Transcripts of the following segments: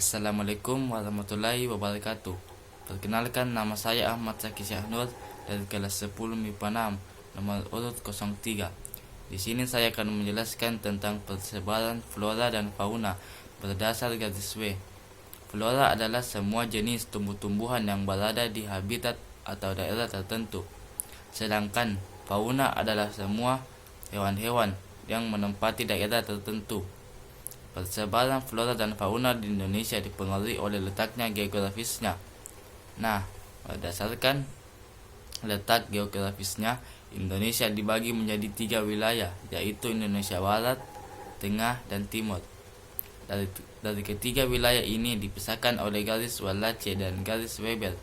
Assalamualaikum warahmatullahi wabarakatuh. Perkenalkan, nama saya Ahmad Zaki Syahnur dari kelas 10 MIPA 6 nomor urut 03. Di sini saya akan menjelaskan tentang persebaran flora dan fauna berdasar garis W. Flora adalah semua jenis tumbuh-tumbuhan yang berada di habitat atau daerah tertentu. Sedangkan fauna adalah semua hewan-hewan yang menempati daerah tertentu. Persebaran flora dan fauna di Indonesia dipengaruhi oleh letaknya geografisnya. Nah, berdasarkan letak geografisnya, Indonesia dibagi menjadi 3 wilayah, yaitu Indonesia Barat, Tengah, dan Timur. Dari ketiga wilayah ini dipisahkan oleh garis Wallace dan garis Weber.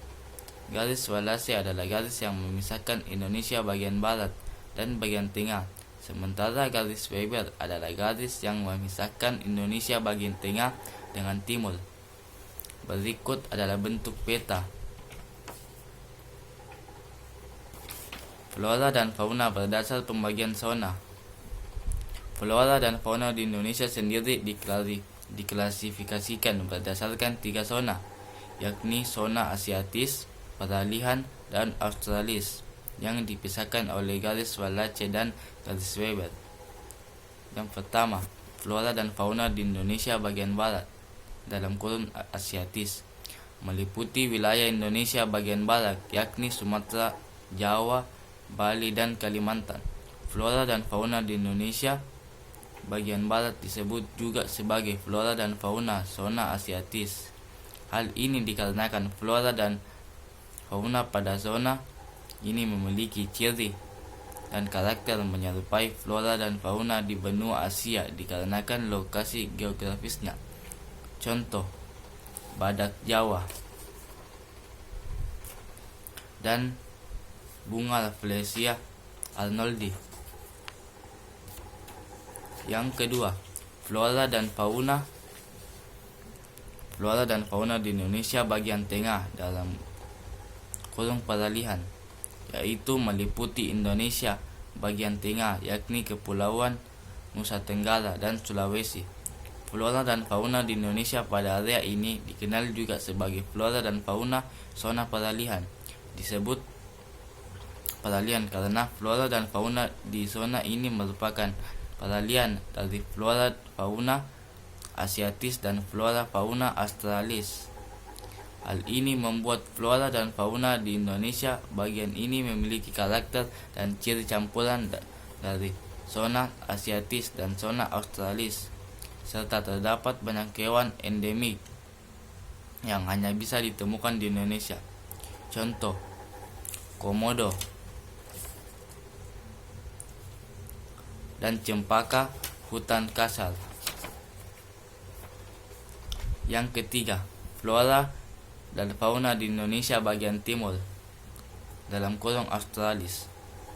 Garis Wallace adalah garis yang memisahkan Indonesia bagian barat dan bagian tengah. Sementara garis Weber adalah garis yang memisahkan Indonesia bagian tengah dengan timur. Berikut adalah bentuk peta. Flora dan fauna berdasar pembagian zona. Flora dan fauna di Indonesia sendiri diklasifikasikan berdasarkan 3 zona, yakni zona Asiatis, Peralihan, dan Australis, yang dipisahkan oleh garis Wallace dan garis Weber. Yang pertama, flora dan fauna di Indonesia bagian barat dalam kurun Asiatis meliputi wilayah Indonesia bagian barat, yakni Sumatera, Jawa, Bali, dan Kalimantan. Flora dan fauna di Indonesia bagian barat disebut juga sebagai flora dan fauna zona Asiatis. Hal ini dikarenakan flora dan fauna pada zona ini memiliki ciri dan karakter menyerupai flora dan fauna di benua Asia dikarenakan lokasi geografisnya. Contoh, badak Jawa dan bunga Rafflesia arnoldii. Yang kedua, flora dan fauna di Indonesia bagian tengah dalam kurung peralihan, yaitu meliputi Indonesia bagian tengah, yakni Kepulauan Nusa Tenggara dan Sulawesi. Flora dan fauna di Indonesia pada area ini dikenal juga sebagai flora dan fauna zona peralihan. Disebut peralihan karena flora dan fauna di zona ini merupakan peralihan dari flora fauna Asiatis dan flora fauna Australis. Hal ini membuat flora dan fauna di Indonesia bagian ini memiliki karakter dan ciri campuran dari zona Asiatis dan zona Australis, serta terdapat banyak hewan endemik yang hanya bisa ditemukan di Indonesia. Contoh, komodo dan cempaka hutan kasar. Yang ketiga, flora dan fauna di Indonesia bagian timur dalam kurung Australis,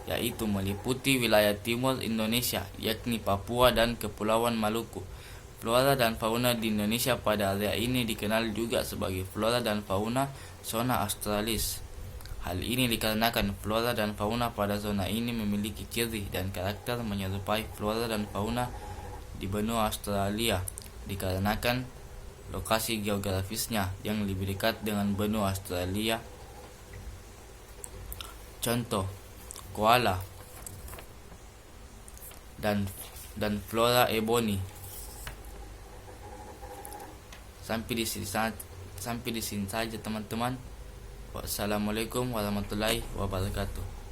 yaitu meliputi wilayah timur Indonesia, yakni Papua dan Kepulauan Maluku. Flora dan fauna di Indonesia pada area ini dikenal juga sebagai flora dan fauna zona Australis. Hal ini dikarenakan flora dan fauna pada zona ini memiliki ciri dan karakter menyerupai flora dan fauna di benua Australia dikarenakan lokasi geografisnya yang lebih dekat dengan benua Australia. Contoh, koala dan flora ebony. Sampai di sini saja teman-teman. Wassalamualaikum warahmatullahi wabarakatuh.